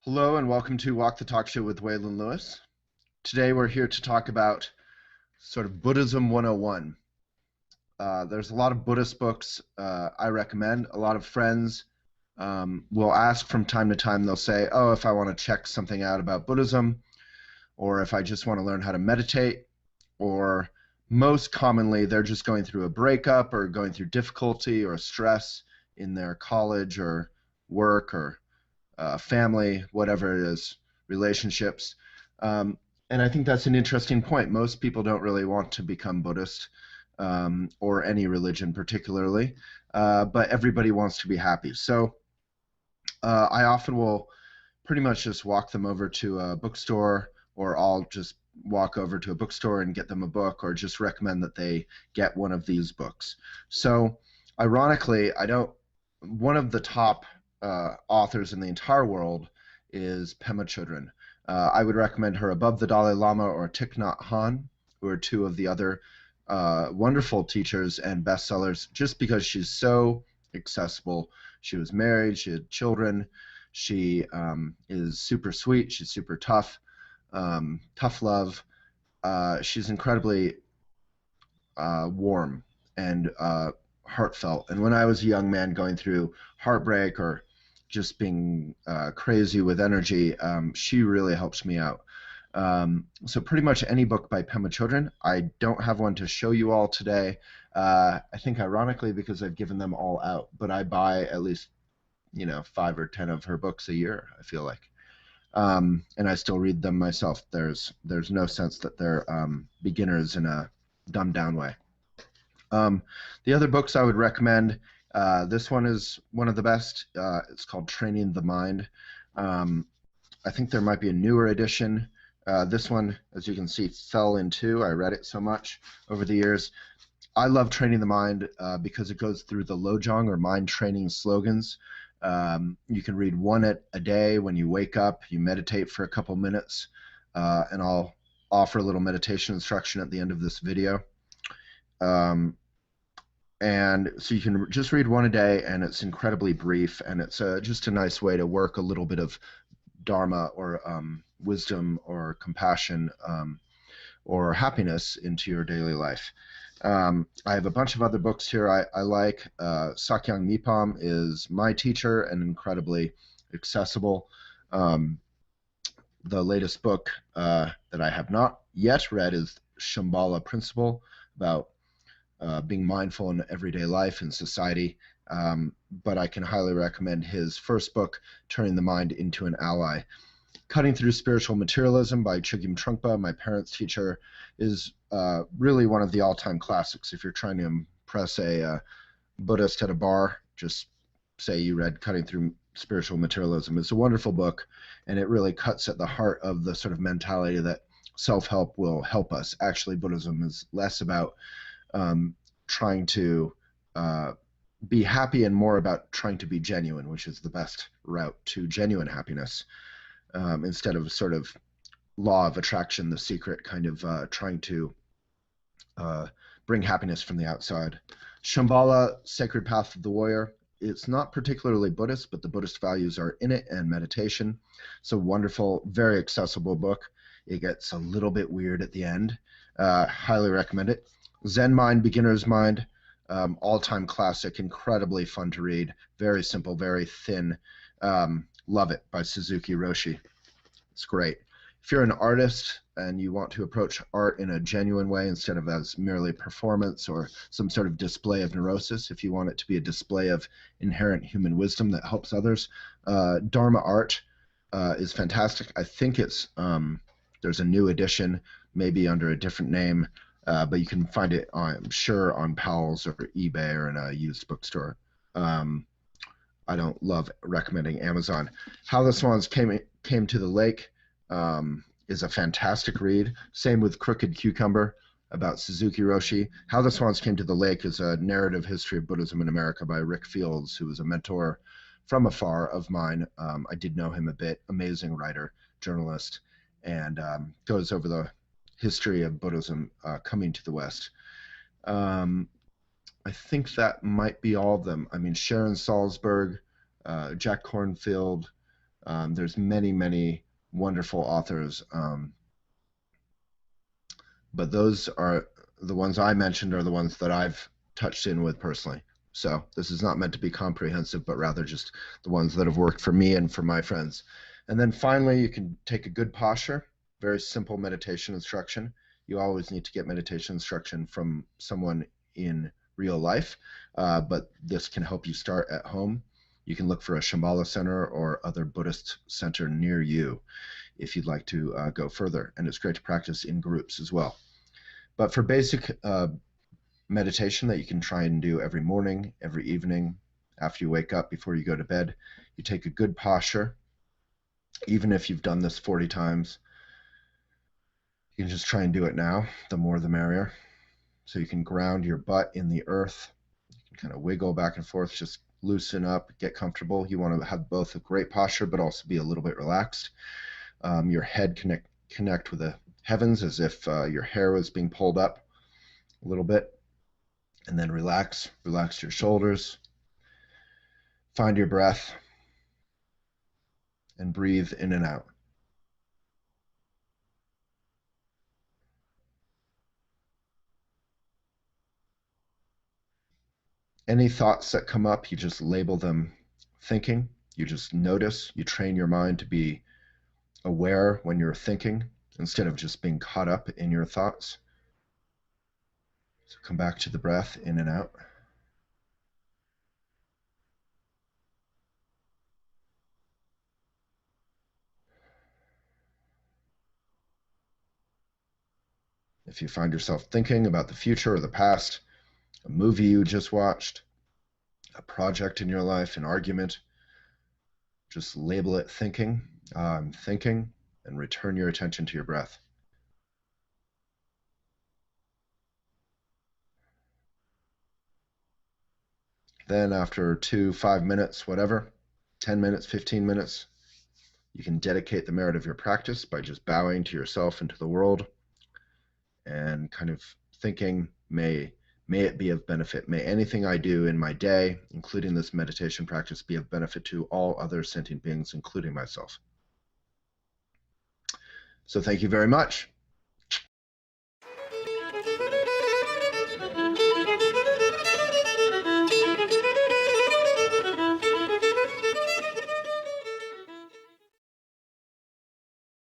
Hello and welcome to Walk the Talk Show with Waylon Lewis. Today we're here to talk about sort of Buddhism 101. There's a lot of Buddhist books I recommend. A lot of friends will ask from time to time, they'll say, oh, if I want to check something out about Buddhism, or if I just want to learn how to meditate, or most commonly they're just going through a breakup or going through difficulty or stress in their college or work or family, whatever it is, relationships. And I think that's an interesting point. Most people don't really want to become Buddhist or any religion particularly, but everybody wants to be happy. So I often will pretty much just walk them over to a bookstore, or I'll just walk over to a bookstore and get them a book, or just recommend that they get one of these books. So ironically, one of the top authors in the entire world is Pema Chodron. I would recommend her above the Dalai Lama or Thich Nhat Hanh, who are two of the other wonderful teachers and bestsellers, just because she's so accessible. She was married, she had children, she is super sweet, she's super tough, tough love. She's incredibly warm and heartfelt. And when I was a young man going through heartbreak or just being crazy with energy, she really helped me out. So pretty much any book by Pema Chodron. I don't have one to show you all today. I think ironically because I've given them all out, but I buy at least 5 or 10 of her books a year, I feel like. And I still read them myself. There's no sense that they're beginners in a dumbed down way. The other books I would recommend, this one is one of the best. It's called Training the Mind. I think there might be a newer edition. This one, as you can see, fell in two. I read it so much over the years. I love Training the Mind because it goes through the Lojong, or mind training slogans. You can read one a day when you wake up. You meditate for a couple minutes, and I'll offer a little meditation instruction at the end of this video. And so you can just read one a day, and it's incredibly brief, and it's just a nice way to work a little bit of dharma or wisdom or compassion or happiness into your daily life. I have a bunch of other books here I like. Sakyong Mipam is my teacher and incredibly accessible. The latest book that I have not yet read is Shambhala Principle, about being mindful in everyday life and society, but I can highly recommend his first book, Turning the Mind into an Ally. Cutting Through Spiritual Materialism by Chogyam Trungpa, my parents' teacher, is really one of the all-time classics. If you're trying to impress a Buddhist at a bar, just say you read Cutting Through Spiritual Materialism. It's a wonderful book, and it really cuts at the heart of the sort of mentality that self-help will help us. Actually, Buddhism is less about trying to be happy and more about trying to be genuine, which is the best route to genuine happiness, instead of sort of law of attraction, The Secret, kind of trying to bring happiness from the outside. Shambhala, Sacred Path of the Warrior. It's not particularly Buddhist, but the Buddhist values are in it, and meditation. It's a wonderful, very accessible book. It gets a little bit weird at the end. Highly recommend it. Zen Mind, Beginner's Mind, all-time classic, incredibly fun to read, very simple, very thin. Love it, by Suzuki Roshi. It's great. If you're an artist and you want to approach art in a genuine way instead of as merely performance or some sort of display of neurosis, if you want it to be a display of inherent human wisdom that helps others, Dharma Art is fantastic. I think it's there's a new edition, maybe under a different name, but you can find it, I'm sure, on Powell's or eBay or in a used bookstore. I don't love recommending Amazon. How the Swans Came to the Lake is a fantastic read. Same with Crooked Cucumber, about Suzuki Roshi. How the Swans Came to the Lake is a narrative history of Buddhism in America by Rick Fields, who was a mentor from afar of mine. I did know him a bit. Amazing writer, journalist, and goes over the history of Buddhism coming to the West. I think that might be all of them. I mean, Sharon Salzberg, Jack Kornfield, There's many, many wonderful authors, but those are the ones I mentioned are the ones that I've touched in with personally. So this is not meant to be comprehensive, but rather just the ones that have worked for me and for my friends. And then finally, you can take a good posture, very simple meditation instruction. You always need to get meditation instruction from someone in real life, but this can help you start at home. You can look for a Shambhala center or other Buddhist center near you if you'd like to go further. And it's great to practice in groups as well. But for basic meditation that you can try and do every morning, every evening, after you wake up, before you go to bed, you take a good posture. Even if you've done this 40 times, you can just try and do it now. The more the merrier. So you can ground your butt in the earth. You can kind of wiggle back and forth, just loosen up, get comfortable. You want to have both a great posture, but also be a little bit relaxed. Your head connect with the heavens as if your hair was being pulled up a little bit. And then relax your shoulders. Find your breath and breathe in and out. Any thoughts that come up, you just label them thinking. You just notice, you train your mind to be aware when you're thinking instead of just being caught up in your thoughts. So come back to the breath in and out. If you find yourself thinking about the future or the past, a movie you just watched, a project in your life, an argument, just label it thinking. I'm thinking, and return your attention to your breath. Then after 2, 5 minutes, whatever, 10 minutes, 15 minutes, you can dedicate the merit of your practice by just bowing to yourself and to the world and kind of thinking, may it be of benefit. May anything I do in my day, including this meditation practice, be of benefit to all other sentient beings, including myself. So thank you very much.